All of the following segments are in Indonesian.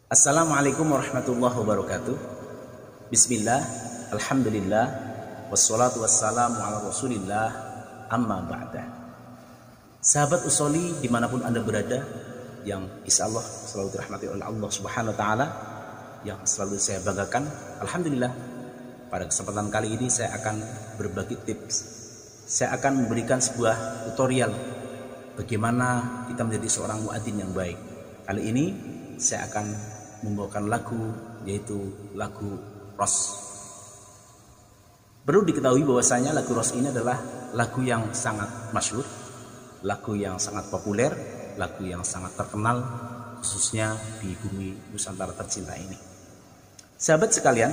Assalamualaikum warahmatullahi wabarakatuh. Bismillah, alhamdulillah, wassalatu wassalamu ala rasulillah, amma ba'da. Sahabat usoli dimanapun anda berada, yang insya Allah selalu dirahmati oleh Allah subhanahu wa ta'ala, yang selalu saya banggakan, alhamdulillah, pada kesempatan kali ini saya akan berbagi tips. Saya akan memberikan sebuah tutorial bagaimana kita menjadi seorang muadzin yang baik. Kali ini saya akan membawakan lagu, yaitu lagu Ros. Perlu diketahui bahwasanya lagu Ros ini adalah lagu yang sangat masyhur, lagu yang sangat populer, lagu yang sangat terkenal khususnya di bumi Nusantara tercinta ini. Sahabat sekalian,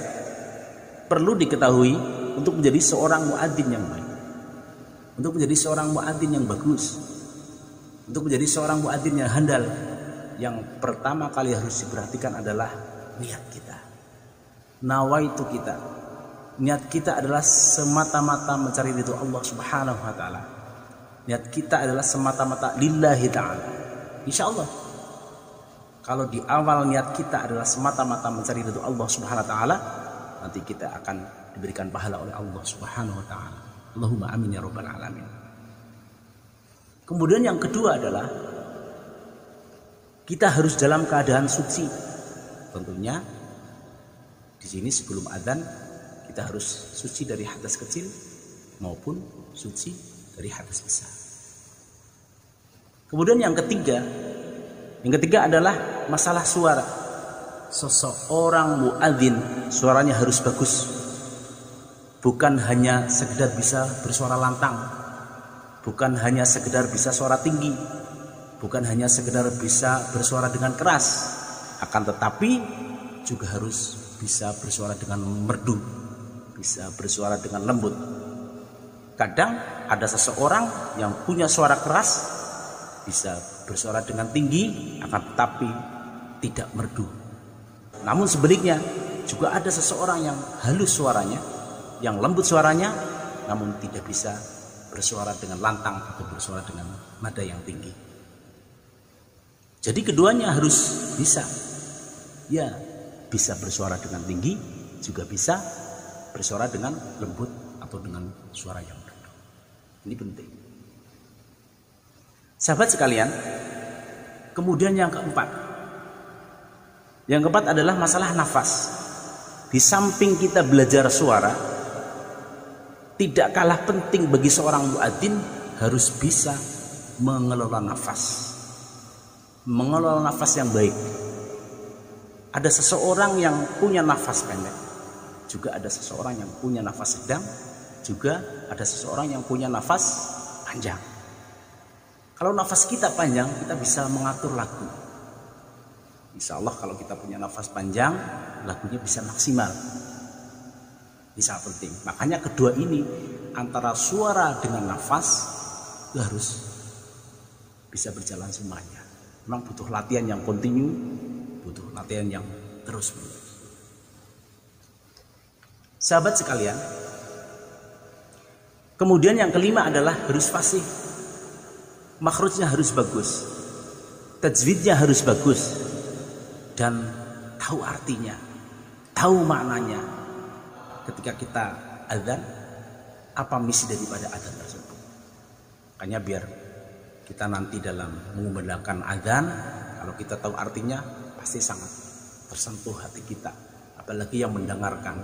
perlu diketahui untuk menjadi seorang muadzin yang baik, untuk menjadi seorang muadzin yang bagus, untuk menjadi seorang muadzin yang handal, yang pertama kali harus diperhatikan adalah niat kita. Nawaitu kita. Niat kita adalah semata-mata mencari ridho Allah subhanahu wa ta'ala. Niat kita adalah semata-mata lillahi ta'ala. Insya Allah, kalau di awal niat kita adalah semata-mata mencari ridho Allah subhanahu wa ta'ala, nanti kita akan diberikan pahala oleh Allah subhanahu wa ta'ala. Allahumma amin ya rabbal alamin. Kemudian yang kedua adalah kita harus dalam keadaan suci. Tentunya di sini sebelum adzan kita harus suci dari hadas kecil maupun suci dari hadas besar. Kemudian yang ketiga adalah masalah suara. Seseorang muadzin suaranya harus bagus. Bukan hanya sekedar bisa bersuara lantang, bukan hanya sekedar bisa suara tinggi, bukan hanya sekedar bisa bersuara dengan keras, akan tetapi juga harus bisa bersuara dengan merdu, bisa bersuara dengan lembut. Kadang ada seseorang yang punya suara keras, bisa bersuara dengan tinggi, akan tetapi tidak merdu. Namun sebaliknya, juga ada seseorang yang halus suaranya, yang lembut suaranya, namun tidak bisa bersuara dengan lantang atau bersuara dengan nada yang tinggi. Jadi keduanya harus bisa. Ya, bisa bersuara dengan tinggi, juga bisa bersuara dengan lembut atau dengan suara yang merdu. Ini penting. Sahabat sekalian, kemudian yang keempat. Yang keempat adalah masalah nafas. Di samping kita belajar suara, tidak kalah penting bagi seorang muadzin harus bisa mengelola nafas. Mengelola nafas yang baik. Ada seseorang yang punya nafas pendek, juga ada seseorang yang punya nafas sedang, juga ada seseorang yang punya nafas panjang. Kalau nafas kita panjang, kita bisa mengatur lagu. Insya Allah kalau kita punya nafas panjang, lagunya bisa maksimal. Ini sangat penting. Makanya kedua ini, antara suara dengan nafas itu harus bisa berjalan semuanya. Memang butuh latihan yang kontinu, butuh latihan yang terus-menerus. Sahabat sekalian, kemudian yang kelima adalah harus fasih. Makhrajnya harus bagus, tajwidnya harus bagus, dan tahu artinya, tahu maknanya. Ketika kita adzan, apa misi daripada adzan tersebut? Makanya biar kita nanti dalam mengumandangkan adzan, kalau kita tahu artinya, pasti sangat tersentuh hati kita. Apalagi yang mendengarkan,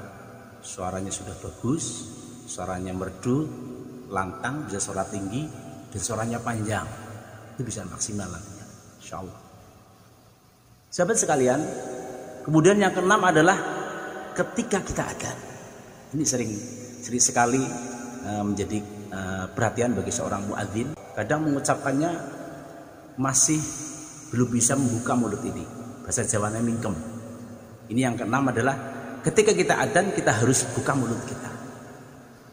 suaranya sudah bagus, suaranya merdu, lantang, bisa suara tinggi, dan suaranya panjang. Itu bisa maksimal nantinya, insya Allah. Sahabat sekalian, kemudian yang keenam adalah ketika kita adzan. Ini sering sekali menjadi perhatian bagi seorang muadzin. Kadang mengucapkannya masih belum bisa membuka mulut ini. Bahasa Jawanya mingkem. Ini yang keenam adalah ketika kita adzan, kita harus buka mulut kita.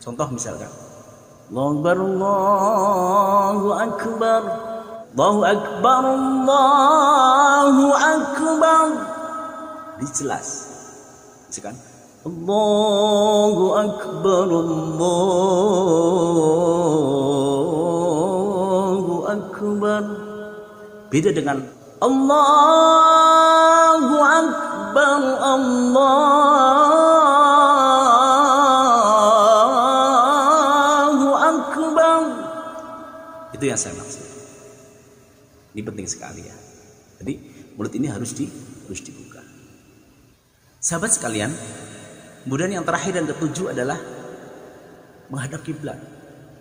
Contoh misalkan, Allahu Akbar, Allahu Akbar, Allahu Akbar, Allahu Akbar. Ini jelas. Misalkan, Allahu Akbar, Allahu Akbar. Beda dengan Allahu Akbar, yang saya maksud. Ini penting sekali ya. Jadi mulut ini harus dibuka. Sahabat sekalian, kemudian yang terakhir dan ketujuh adalah menghadap kiblat,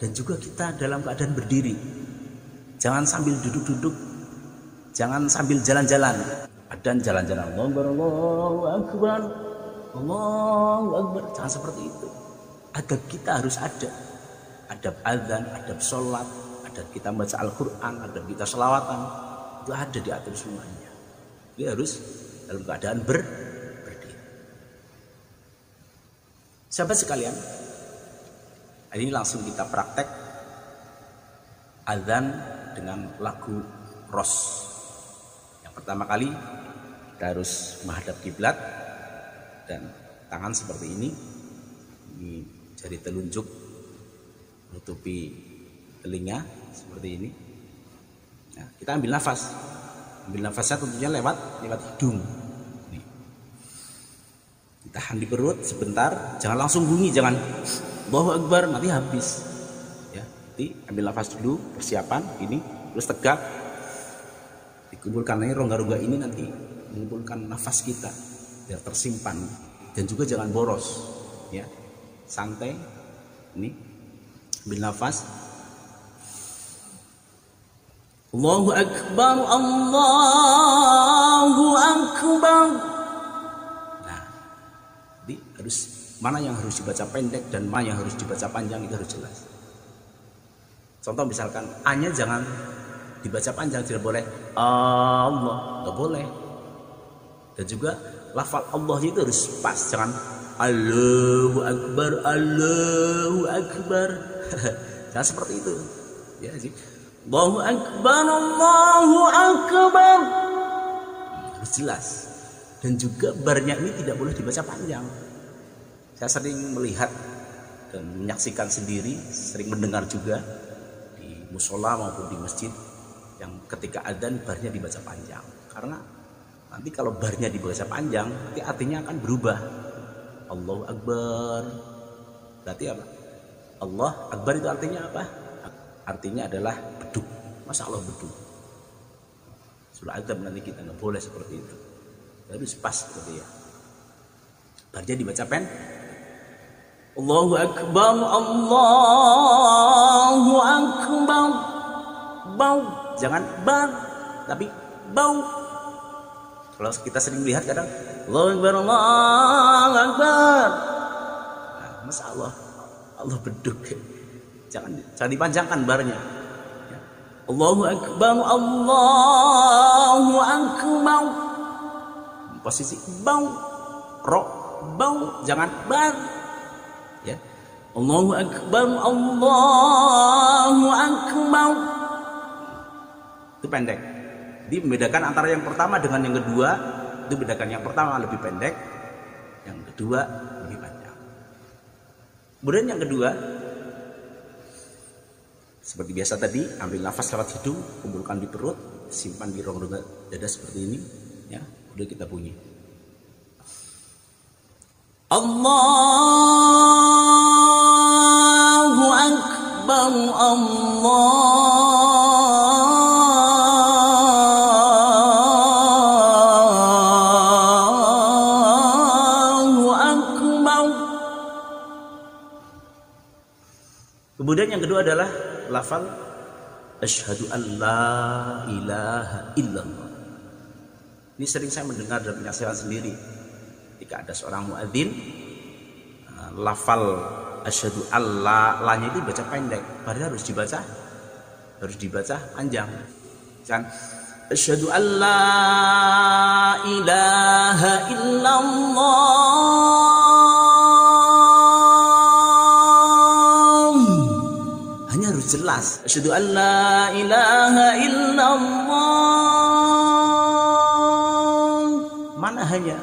dan juga kita dalam keadaan berdiri. Jangan sambil duduk-duduk, jangan sambil jalan-jalan. Adzan jalan-jalan, Allahu Akbar, Allahu Akbar. Jangan seperti itu. Adab kita harus ada. Adab adzan, adab sholat, adab kita baca Al-Quran, adab kita selawatan, itu ada diatur semuanya. Dia harus dalam keadaan berdiri. Sahabat sekalian, ini langsung kita praktek adzan dengan lagu Ros. Yang pertama kali kita harus menghadap kiblat dan tangan seperti ini. Ini jari telunjuk menutupi telinga seperti ini. Nah, kita ambil nafas. Ambil nafasnya tentunya lewat hidung. Nih. Ditahan di perut sebentar, jangan langsung bunyi, jangan Allahu Akbar, nanti habis. Ya, nanti ambil nafas dulu, persiapan ini, terus tegak. Dikumpulkan lagi rongga-rongga ini, nanti mengumpulkan nafas kita biar tersimpan, dan juga jangan boros. Ya, santai. Ini ambil nafas. Allahu Akbar, Allahu Akbar. Nah, jadi harus mana yang harus dibaca pendek dan mana yang harus dibaca panjang, itu harus jelas. Contoh misalkan A-nya jangan dibaca panjang, tidak boleh Allah, nggak boleh. Dan juga lafal Allah itu harus pas, jangan Allahu Akbar, Allahu Akbar. Jangan seperti itu. Ya sih. Allahu Akbar, Allahu Akbar. Harus jelas. Dan juga barnya ini tidak boleh dibaca panjang. Saya sering melihat dan menyaksikan sendiri, sering mendengar juga di musola maupun di masjid yang ketika adzan barnya dibaca panjang. Karena nanti kalau barnya dibaca panjang, nanti artinya akan berubah. Allahu Akbar. Berarti apa? Allah Akbar itu artinya apa? Artinya adalah beduk. Masa Allah beduk? Surah Adzab nanti kita nggak boleh seperti itu. Harus pas seperti ya. Barnya dibaca pen. Allahu Akbar, Allahu Akbar. Bau, jangan bar, tapi bau. Kalau kita sering melihat kadang Allahu Akbar, Allahu Akbar. Nah, masa Allah beduk. Jangan dipanjangkan barnya. Ya. Allahu Akbar, Allahu Akbar. Posisi bau, ro, bau, jangan bar. Ya. Allahu Akbar, Allahu Akbar. Itu pendek. Jadi membedakan antara yang pertama dengan yang kedua, itu bedakan yang pertama lebih pendek, yang kedua lebih panjang. Kemudian yang kedua, seperti biasa tadi, ambil nafas lewat hidung, kumpulkan di perut, simpan di rongga dada seperti ini, ya. Udah kita bunyi. Allahu Akbar, Allahu Akbar. Kemudian yang kedua adalah lafal asyhadu an la ilaha illallah. Ini sering saya mendengar dan menyaksikan sendiri. Ketika ada seorang muadzin, lafal asyhadu an la-nya itu dibaca pendek, padahal harus dibaca panjang. Kan asyhadu an la ilaha illallah. Hanya harus jelas. Asyhadu an la ilaha illallah. Mana hanya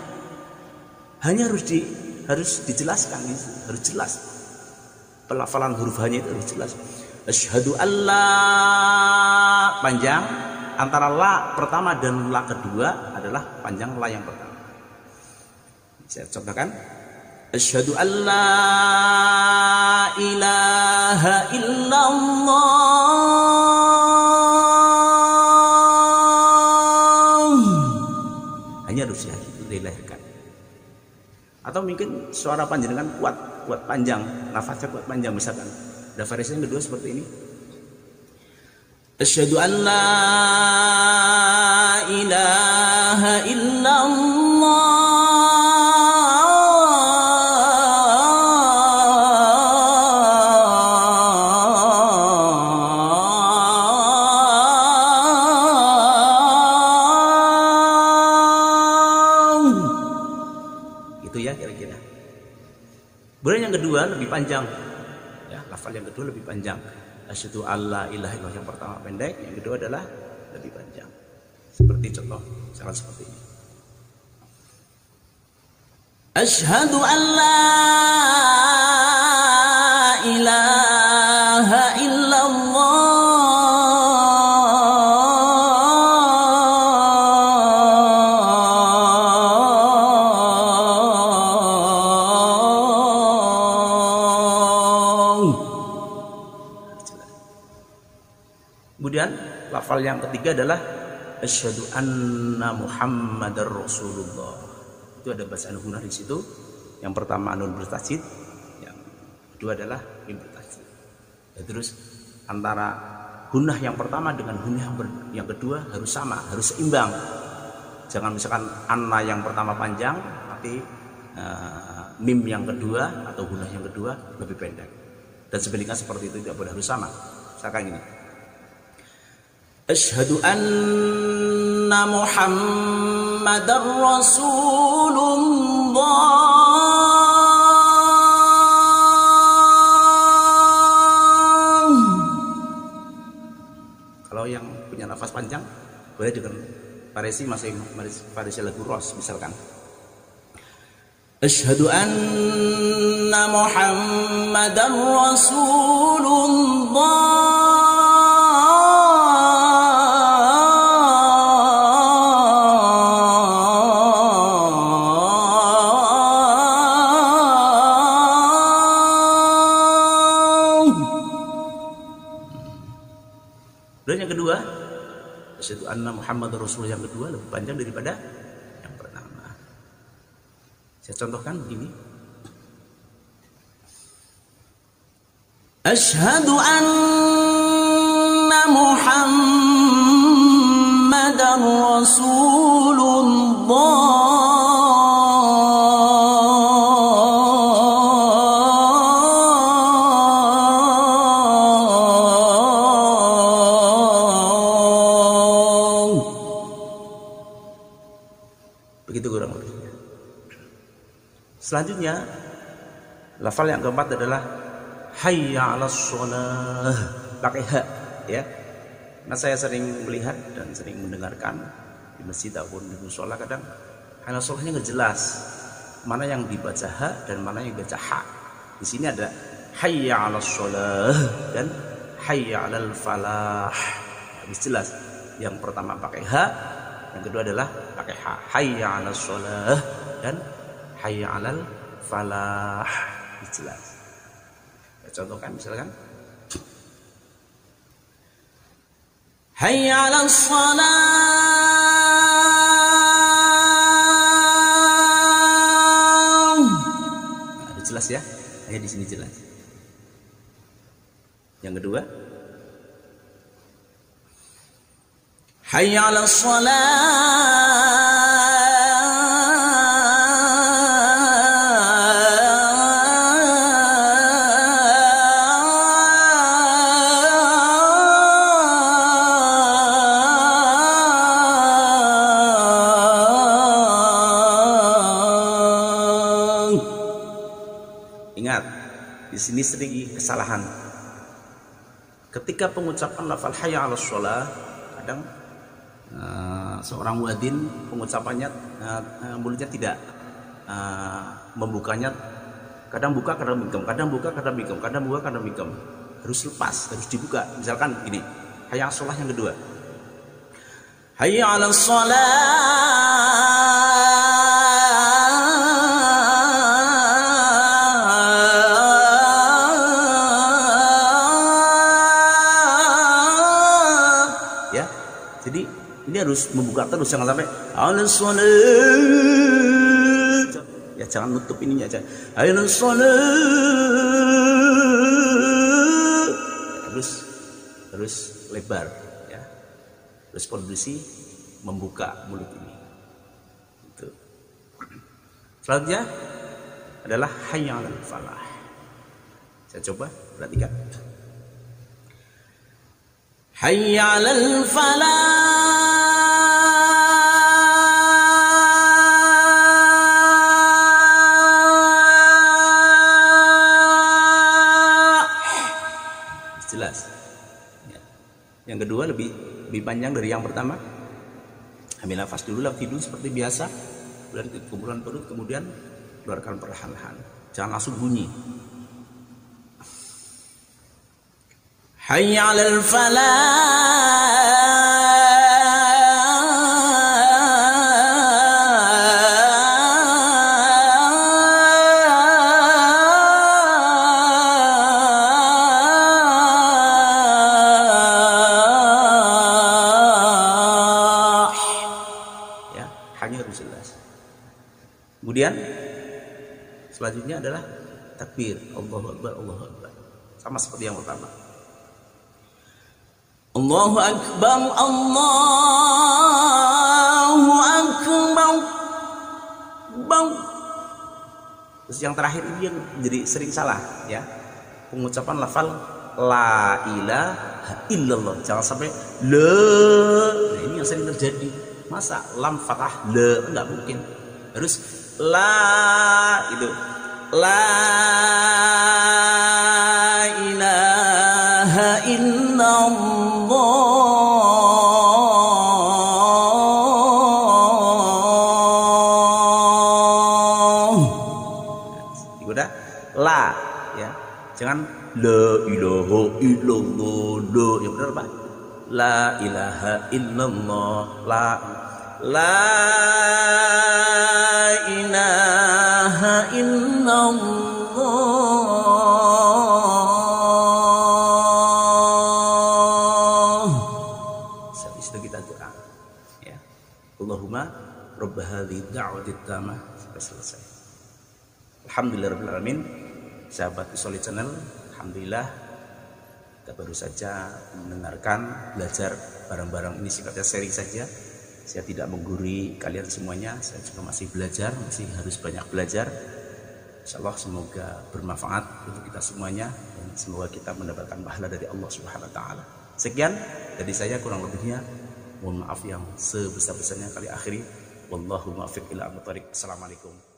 harus dijelaskan, harus jelas. Pelafalan huruf hanya itu harus jelas. Asyhadu an la, panjang, antara la pertama dan la kedua adalah panjang la yang pertama. Saya contohkan. Asyhadu an la ilaha illallah. hanya harus dilahirkan. Atau mungkin suara panjenengan kuat panjang, nafasnya kuat panjang, misalkan ada variasi yang kedua seperti ini. Asyhadu an la ilaha illallah. Itu ya kira-kira. Kemudian yang kedua lebih panjang. Ya, lafal yang kedua lebih panjang. Asyhadu alla ilaha illallah yang pertama pendek, yang kedua adalah lebih panjang. Seperti contoh, misalkan seperti ini. Asyhadu alla ilaha illallah. Kemudian lafal yang ketiga adalah asyhadu anna Muhammadar Rasulullah. Itu ada bacaan gunnah di situ. Yang pertama nun bertasydid, yang kedua adalah mim bertasydid. Dan terus antara gunnah yang pertama dengan gunnah yang kedua harus sama, harus seimbang. Jangan misalkan anna yang pertama panjang tapi mim yang kedua atau gunnah yang kedua lebih pendek. Dan sebaliknya seperti itu, tidak boleh, harus sama. Misalkan gini. Asyhadu anna Muhammadar Rasulullah. Kalau yang punya nafas panjang boleh dengan variasi variasi lagu Ros misalkan. Asyhadu anna Muhammadar Rasulullah. Dan yang kedua, asyhadu anna Muhammadar Rasulullah yang kedua lebih panjang daripada yang pertama. Saya contohkan begini. Asyhadu anna Muhammadar Rasulullah. Begitu kurang lebihnya. Selanjutnya lafal yang keempat adalah hayya 'alas shalah, pakai ha ya. Nah, saya sering melihat dan sering mendengarkan di masjid ataupun di mushola kadang hayya 'alas shalahnya nggak jelas mana yang dibaca ha dan mana yang dibaca ha. Di sini ada hayya 'alas shalah dan hayya 'alal falah. Habis jelas. Yang pertama pakai ha, yang kedua adalah pakai ha. Hayya 'alas shalah dan hayya 'alal falah. Jelas. Saya contohkan misalkan. Hayya 'alas shalah. Nah, jelas ya. Hanya di sini jelas. Yang kedua, hayya 'alas shalah. Ingat, di sini sering kesalahan. Ketika pengucapan lafal hayya 'alas shalah, kadang seorang muadzin pengucapannya mulutnya tidak membukanya, kadang buka kadang mingkem, kadang buka kadang mingkem, kadang buka kadang mingkem. Harus lepas, harus dibuka. Misalkan gini, hayya 'alas shalah yang kedua. Hayya 'alas shalah. Jadi ini Jadi harus membuka terus, jangan sampai ya jangan nutup ininya aja. Terus lebar ya. Terus kondisi membuka mulut ini. Itu. Selanjutnya adalah hayya 'alal falah. Saya coba perhatikan. Hayya 'alal falah. Jelas. Ya. Yang kedua lebih panjang dari yang pertama. Ambil nafas dulu, lagi dulu seperti biasa. Kemudian kumpulan perut, kemudian keluarkan perlahan-lahan. Jangan langsung bunyi. Hayya 'alal falah. Hanya harus jelas. Kemudian selanjutnya adalah takbir, Allahu Akbar, Allahu Akbar. Sama seperti yang pertama. Allahu Akbar, Allahu Akbar. Bang. Terus yang terakhir ini yang jadi sering salah ya. Pengucapan lafal la ilaha illallah. Jangan sampai la. Nah, ini yang sering terjadi. Masa lam fathah le, enggak mungkin. Harus la itu. La ilaha illallah. Udah la ya. Jangan la ilaha illallah. Yang benar apa? La ilaha illallah. La ilaha illallah. Habis itu kita doa ya. Allahumma rabb hadhihi da'wati tamah sampai selesai. Alhamdulillahirabbil alamin. Sahabat Usholi Channel, alhamdulillah kita baru saja mendengarkan, belajar barang-barang ini sifatnya sharing saja. Saya tidak menggurui kalian semuanya, saya juga masih belajar, masih harus banyak belajar. Insyaallah semoga bermanfaat untuk kita semuanya dan semoga kita mendapatkan pahala dari Allah Subhanahu wa taala. Sekian dari saya, kurang lebihnya mohon maaf yang sebesar-besarnya. Kali akhiri wallahu muwaffiq ila aqwamit thoriq. Assalamualaikum.